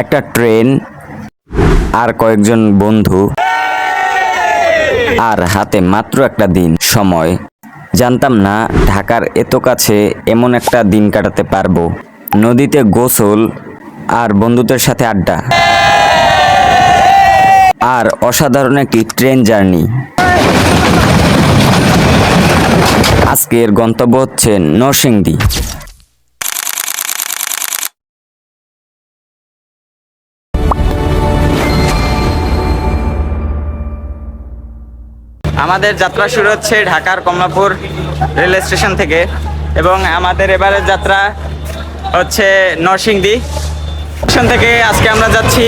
একটা ট্রেন আর কয়েকজন বন্ধু আর হাতে মাত্র একটা দিন সময়। জানতাম না ঢাকার এত কাছে এমন একটা দিন কাটাতে পারবো। নদীতে গোসল আর বন্ধুদের সাথে আড্ডা আর অসাধারণ একটি ট্রেন জার্নি। আজকের গন্তব্য হচ্ছে নরসিংদী। আমাদের যাত্রা শুরু হচ্ছে ঢাকার কমলাপুর রেল স্টেশন থেকে এবং আমাদের এবারের যাত্রা হচ্ছে নরসিংদী স্টেশন থেকে। আজকে আমরা যাচ্ছি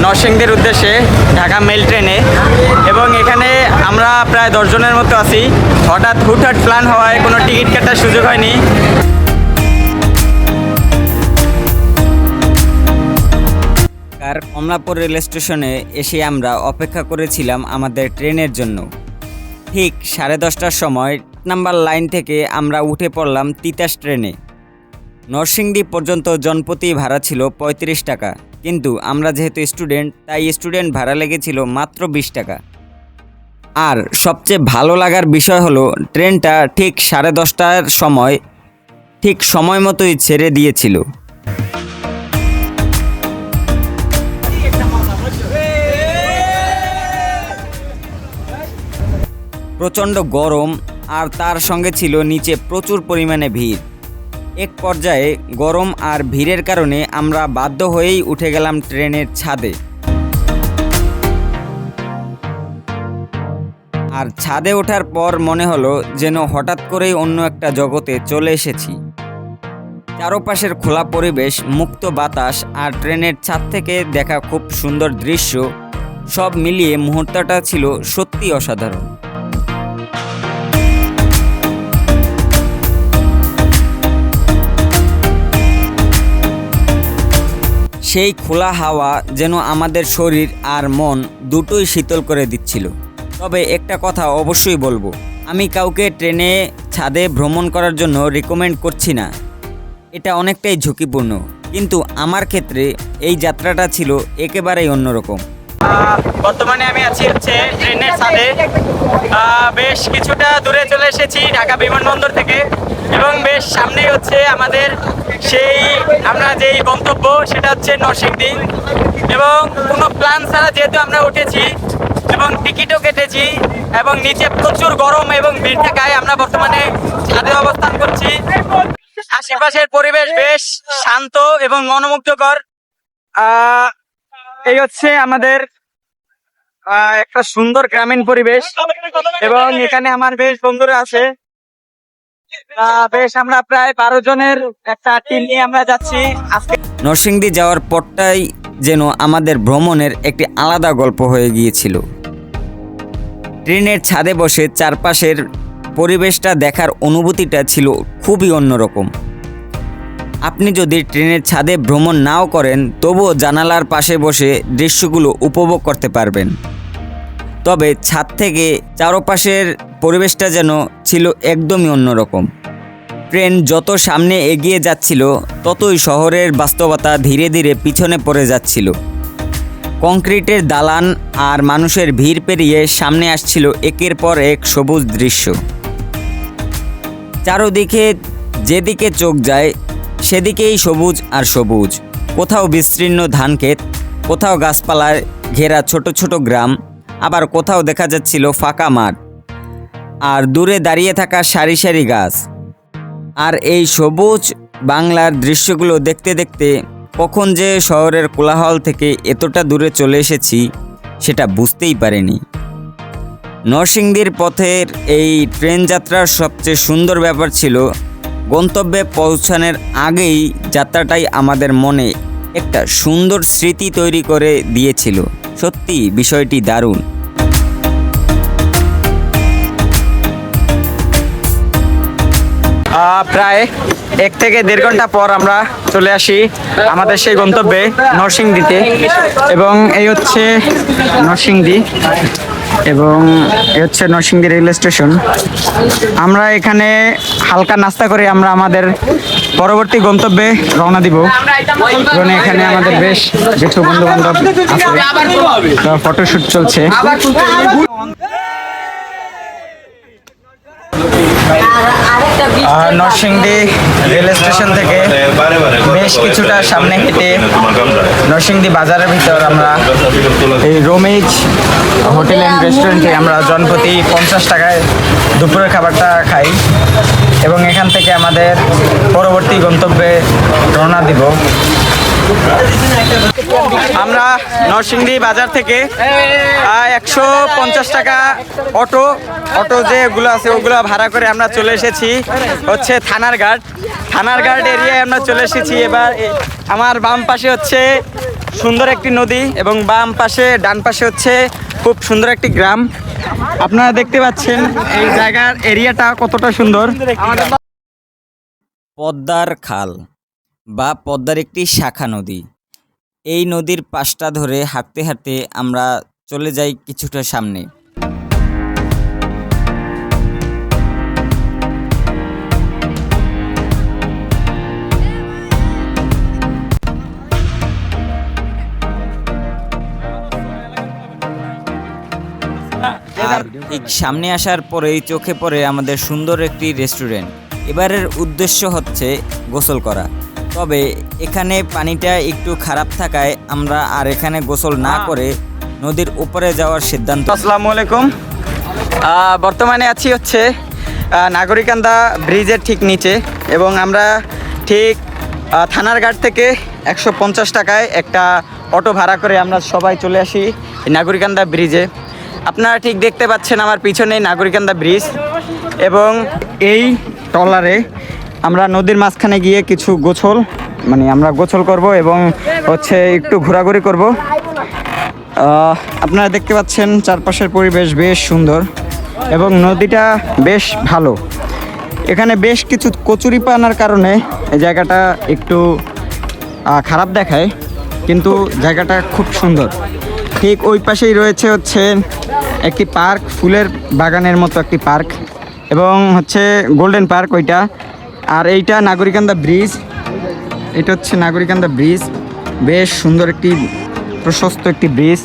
নরসিংদীর উদ্দেশ্যে ঢাকা মেল ট্রেনে এবং এখানে আমরা প্রায় 10 জনের মতো আছি। হঠাৎ হুটহাট প্ল্যান হওয়ায় কোনো টিকিট কাটার সুযোগ হয়নি। আর কমলাপুর রেল স্টেশনে এসে আমরা অপেক্ষা করেছিলাম আমাদের ট্রেনের জন্য। ঠিক 10:30টার সময় নাম্বার লাইন থেকে আমরা উঠে পড়লাম তিতাস ট্রেনে। নরসিংদী পর্যন্ত জনপ্রতি ভাড়া ছিল 35 টাকা, কিন্তু আমরা যেহেতু স্টুডেন্ট তাই স্টুডেন্ট ভাড়া লেগেছিল মাত্র 20 টাকা। আর সবচেয়ে ভালো লাগার বিষয় হলো ট্রেনটা ঠিক 10:30টার সময় ঠিক সময় মতোই ছেড়ে দিয়েছিল। প্রচণ্ড গরম আর তার সঙ্গে ছিল নিচে প্রচুর পরিমাণে ভিড়। এক পর্যায়ে গরম আর ভিড়ের কারণে আমরা বাধ্য হয়েই উঠে গেলাম ট্রেনের ছাদে। আর ছাদে ওঠার পর মনে হলো যেন হঠাৎ করেই অন্য একটা জগতে চলে এসেছি। চারপাশের খোলা পরিবেশ, মুক্ত বাতাস আর ট্রেনের ছাদ থেকে দেখা খুব সুন্দর দৃশ্য, সব মিলিয়ে মুহূর্তটা ছিল সত্যি অসাধারণ। সেই খোলা হাওয়া যেন আমাদের শরীর আর মন দুটোই শীতল করে দিচ্ছিল। তবে একটা কথা অবশ্যই বলবো, আমি কাউকে ট্রেনে ছাদে ভ্রমণ করার জন্য রিকমেন্ড করছি না, এটা অনেকটাই ঝুঁকিপূর্ণ। কিন্তু আমার ক্ষেত্রে এই যাত্রাটা ছিল একেবারেই অন্যরকম। বর্তমানে আমি আছি হচ্ছে ট্রেনের ছাদে। বেশ কিছুটা দূরে চলে এসেছি ঢাকা বিমানবন্দর থেকে এবং বেশ সামনেই হচ্ছে আমাদের সেই আমরা যেই গন্তব্য, সেটা হচ্ছে নরসিংদী। এবং কোনো প্ল্যান ছাড়া যেহেতু আমরা উঠেছি এবং টিকিটও কেটেছি এবং নিচে প্রচুর গরম এবং ভিড় থাকায় আমরা বর্তমানে ছাদে অবস্থান করছি। আশেপাশের পরিবেশ বেশ শান্ত এবং মনোমুগ্ধকর। এই হচ্ছে আমাদের একটা সুন্দর গ্রামীণ পরিবেশ এবং এখানে আমার বেশ বন্ধুরা আছে। বেশ আমরা প্রায় 12 জনের একটা টিম নিয়ে আমরা যাচ্ছি আজকে। নরসিংদী যাওয়ার পরটাই যেন আমাদের ভ্রমণের একটি আলাদা গল্প হয়ে গিয়েছিল। ট্রেনের ছাদে বসে চারপাশের পরিবেশটা দেখার অনুভূতিটা ছিল খুবই অন্যরকম। আপনি যদি ট্রেনের ছাদে ভ্রমণ নাও করেন তবুও জানালার পাশে বসে দৃশ্যগুলো উপভোগ করতে পারবেন। তবে ছাদ থেকে চারপাশের পরিবেশটা যেন ছিল একদমই অন্যরকম। ট্রেন যত সামনে এগিয়ে যাচ্ছিল ততই শহরের বাস্তবতা ধীরে ধীরে পিছনে পড়ে যাচ্ছিল। কংক্রিটের দালান আর মানুষের ভিড় পেরিয়ে সামনে আসছিল একের পর এক সবুজ দৃশ্য। চারদিকে যেদিকে চোখ যায় সেদিকেই সবুজ আর সবুজ। কোথাও বিস্তীর্ণ ধানক্ষেত, কোথাও গাছপালায় ঘেরা ছোট ছোট গ্রাম, আবার কোথাও দেখা যাচ্ছিল ফাঁকা মাঠ আর দূরে দাঁড়িয়ে থাকা সারি সারি গাছ। আর এই সবুজ বাংলার দৃশ্যগুলো দেখতে দেখতে কখন যে শহরের কোলাহল থেকে এতটা দূরে চলে এসেছি সেটা বুঝতেই পারিনি। নরসিংদীর পথের এই ট্রেন যাত্রার সবচেয়ে সুন্দর ব্যাপার ছিল গন্তব্যে পৌঁছানোর আগেই যাত্রাটাই আমাদের মনে একটা সুন্দর স্মৃতি তৈরি করে দিয়েছিল। সত্যি বিষয়টি দারুণ। প্রায় 1 থেকে 1.5 ঘন্টা পর আমরা চলে আসি আমাদের সেই গন্তব্যে নরসিংদীতে এবং এই হচ্ছে নরসিংদী। এবং এ হচ্ছে নরসিংদী রেল স্টেশন। আমরা এখানে হালকা নাস্তা করে আমরা আমাদের পরবর্তী গন্তব্যে রওনা দিব। এবং এখানে আমাদের বেশ কিছু বন্ধু বান্ধব আছে, ফটোশুট চলছে। নরসিংদী রেল স্টেশন থেকে বেশ কিছুটা সামনে হেঁটে নরসিংদী বাজারের ভিতর আমরা এই রোমেজ হোটেল অ্যান্ড রেস্টুরেন্টে আমরা জনপ্রতি 50 টাকায় দুপুরের খাবারটা খাই এবং এখান থেকে আমাদের পরবর্তী গন্তব্যে রওনা দিব। আমরা নরসিংদী বাজার থেকে 150 টাকা অটো যেগুলো আছে ওগুলো ভাড়া করে আমরা চলে এসেছি হচ্ছে থানারঘাট এরিয়ায় আমরা চলে এসেছি। এবার আমার বাম পাশে হচ্ছে সুন্দর একটি নদী এবং ডান পাশে হচ্ছে খুব সুন্দর একটি গ্রাম। আপনারা দেখতে পাচ্ছেন এই জায়গার এরিয়াটা কতটা সুন্দর। পদ্মার খাল বা পদ্মার একটি শাখা নদী। এই নদীর পাশটা ধরে হাঁটতে হাঁটতে আমরা চলে যাই কিছুটা সামনে। আর ঠিক সামনে আসার পরেই চোখে পড়ে আমাদের সুন্দর একটি রেস্টুরেন্ট। এবারের উদ্দেশ্য হচ্ছে গোসল করা, তবে এখানে পানিটা একটু খারাপ থাকায় আমরা আর এখানে গোসল না করে নদীর উপরে যাওয়ার সিদ্ধান্ত। আসসালামু আলাইকুম। বর্তমানে আছি হচ্ছে নাগরিকান্দা ব্রিজের ঠিক নিচে এবং আমরা ঠিক থানারঘাট থেকে 150 টাকায় একটা অটো ভাড়া করে আমরা সবাই চলে আসি নাগরিকান্দা ব্রিজে। আপনারা ঠিক দেখতে পাচ্ছেন আমার পিছনে নাগরিকান্দা ব্রিজ এবং এই ট্রলারে আমরা নদীর মাঝখানে গিয়ে কিছু আমরা গোসল করব এবং হচ্ছে একটু ঘোরাঘুরি করব। আপনারা দেখতে পাচ্ছেন চারপাশের পরিবেশ বেশ সুন্দর এবং নদীটা বেশ ভালো। এখানে বেশ কিছু কচুরিপানার কারণে এই জায়গাটা একটু খারাপ দেখায়, কিন্তু জায়গাটা খুব সুন্দর। ঠিক ওই পাশেই রয়েছে হচ্ছে একটি পার্ক, ফুলের বাগানের মতো একটি পার্ক এবং হচ্ছে গোল্ডেন পার্ক ওইটা। আর এইটা নাগরিকান্দা ব্রিজ, এটা হচ্ছে নাগরিকান্দা ব্রিজ, বেশ সুন্দর একটি প্রশস্ত একটি ব্রিজ।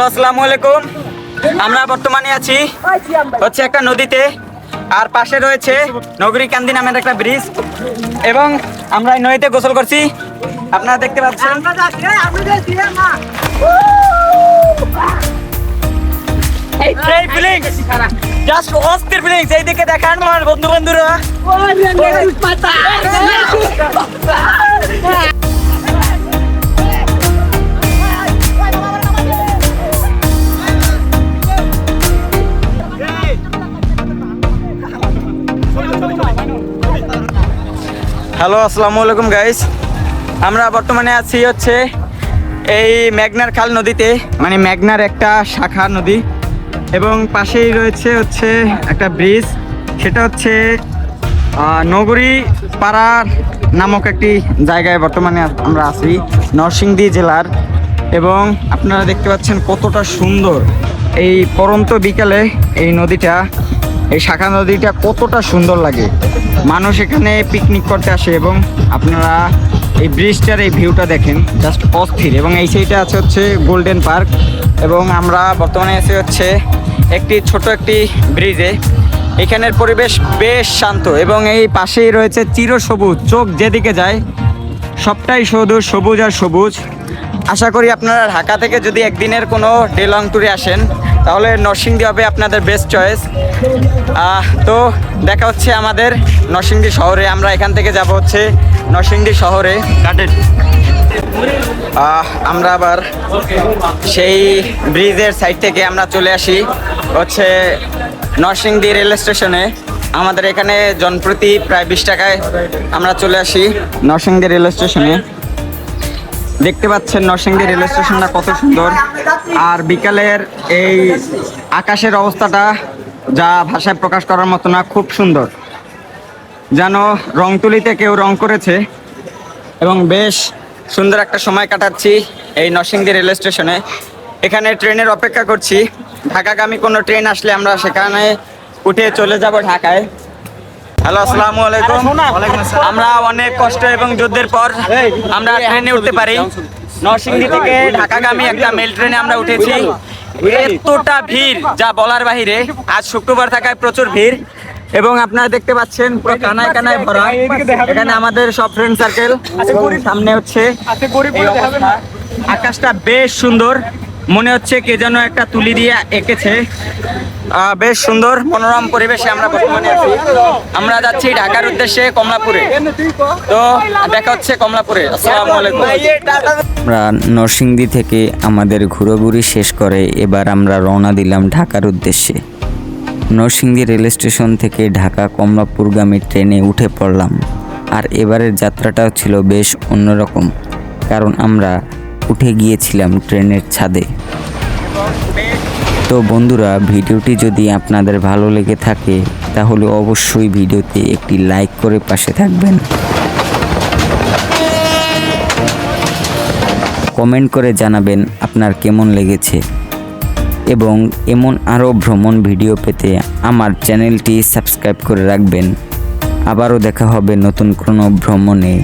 আসসালামু আলাইকুম। আমরা বর্তমানে আছি হচ্ছে একটা নদীতে, আর পাশে রয়েছে নগরীকান্দি নামের একটা ব্রিজ এবং আমরা এই নদীতে গোসল করছি। আপনারা দেখতে পাচ্ছেন জাস্ট অস্থির ফিলিংস। এইদিকে দেখান আমার বন্ধু বান্ধবরা। হ্যালো, আসসালামু আলাইকুম গাইস। আমরা বর্তমানে আছি হচ্ছে এই মেঘনার খাল নদীতে, মানে মেঘনার একটা শাখা নদী এবং পাশেই রয়েছে হচ্ছে একটা ব্রিজ। সেটা হচ্ছে নগরী পাড়া নামক একটি জায়গায় বর্তমানে আমরা আছি নরসিংদী জেলার। এবং আপনারা দেখতে পাচ্ছেন কতটা সুন্দর এই পরন্ত বিকালে এই নদীটা, এই শাখা নদীটা কতটা সুন্দর লাগে। মানুষ এখানে পিকনিক করতে আসে এবং আপনারা এই ব্রিজটার এই ভিউটা দেখেন, জাস্ট অস্থির। এবং এই সাইডে আছে হচ্ছে গোল্ডেন পার্ক এবং আমরা বর্তমানে আছি হচ্ছে ছোট একটি ব্রিজে। এখানের পরিবেশ বেশ শান্ত এবং এই পাশেই রয়েছে চিরসবুজ, চোখ যেদিকে যায় সবটাই শুধু সবুজ আর সবুজ। আশা করি আপনারা ঢাকা থেকে যদি একদিনের কোনো ডে লং ট্যুরে আসেন তাহলে নরসিংদী হবে আপনাদের বেস্ট চয়েস। তো দেখা হচ্ছে আমাদের নরসিংদী শহরে। আমরা এখান থেকে যাব হচ্ছে নরসিংদী শহরে। আমরা আবার সেই ব্রিজের সাইড থেকে আমরা চলে আসি হচ্ছে নরসিংদী রেল স্টেশনে। আমাদের এখানে জনপ্রতি প্রায় 20 টাকায় আমরা চলে আসি নরসিংদী রেল স্টেশনে। দেখতে পাচ্ছেন নরসিংদী রেল স্টেশনটা কত সুন্দর, আর বিকালের এই আকাশের অবস্থাটা যা ভাষায় প্রকাশ করার মতো না, খুব সুন্দর, যেন রং তুলিতে কেউ রং করেছে। এবং বেশ সুন্দর একটা সময় কাটাচ্ছি এই নরসিংদী রেল স্টেশনে। এখানে ট্রেনের অপেক্ষা করছি, ঢাকাগামী কোনো ট্রেন আসলে আমরা সেখানে উঠে চলে যাব ঢাকায়। হ্যালো, আসসালামু আলাইকুম। আমরা অনেক কষ্ট এবং যুদ্ধের পর আমরা ট্রেনে উঠতে পারি। নরসিংদী থেকে ঢাকাগামী একটা মেল ট্রেনে আমরা উঠেছি। এতটা ভিড় যা বলার বাহিরে। আজ শুক্রবার থাকায় প্রচুর ভিড়, এবং আপনারা দেখতে পাচ্ছেন পুরো কানায় কানায় ভরা। এখানে আমাদের সব ফ্রেন্ড সার্কেল, সামনে হচ্ছে এই অবস্থা। আকাশটা বেশ সুন্দর, মনে হচ্ছে কে যেন একটা তুলি দিয়ে এঁকেছে। বেশ সুন্দর মনোরম পরিবেশে আমরা বর্তমানে আছি। আমরা যাচ্ছি ঢাকার উদ্দেশ্যে কমলাপুরে। তো দেখা হচ্ছে কমলাপুরে। আসসালামু আলাইকুম। আমরা নরসিংদী থেকে আমাদের ঘোরাঘুরি শেষ করে এবার আমরা রওনা দিলাম ঢাকার উদ্দেশ্যে। নরসিংদী রেল স্টেশন থেকে ঢাকা কমলাপুরগামী ট্রেনে উঠে পড়লাম। আর এবারের যাত্রাটাও ছিল বেশ অন্যরকম, কারণ আমরা উঠে গিয়েছিলাম ট্রেনের ছাদে। তো বন্ধুরা, ভিডিওটি যদি আপনাদের ভালো লেগে থাকে তাহলে অবশ্যই ভিডিওতে একটি লাইক করে পাশে থাকবেন। কমেন্ট করে জানাবেন আপনার কেমন লেগেছে, এবং এমন আরও ভ্রমণ ভিডিও পেতে আমার চ্যানেলটি সাবস্ক্রাইব করে রাখবেন। আবারও দেখা হবে নতুন কোনো ভ্রমণে।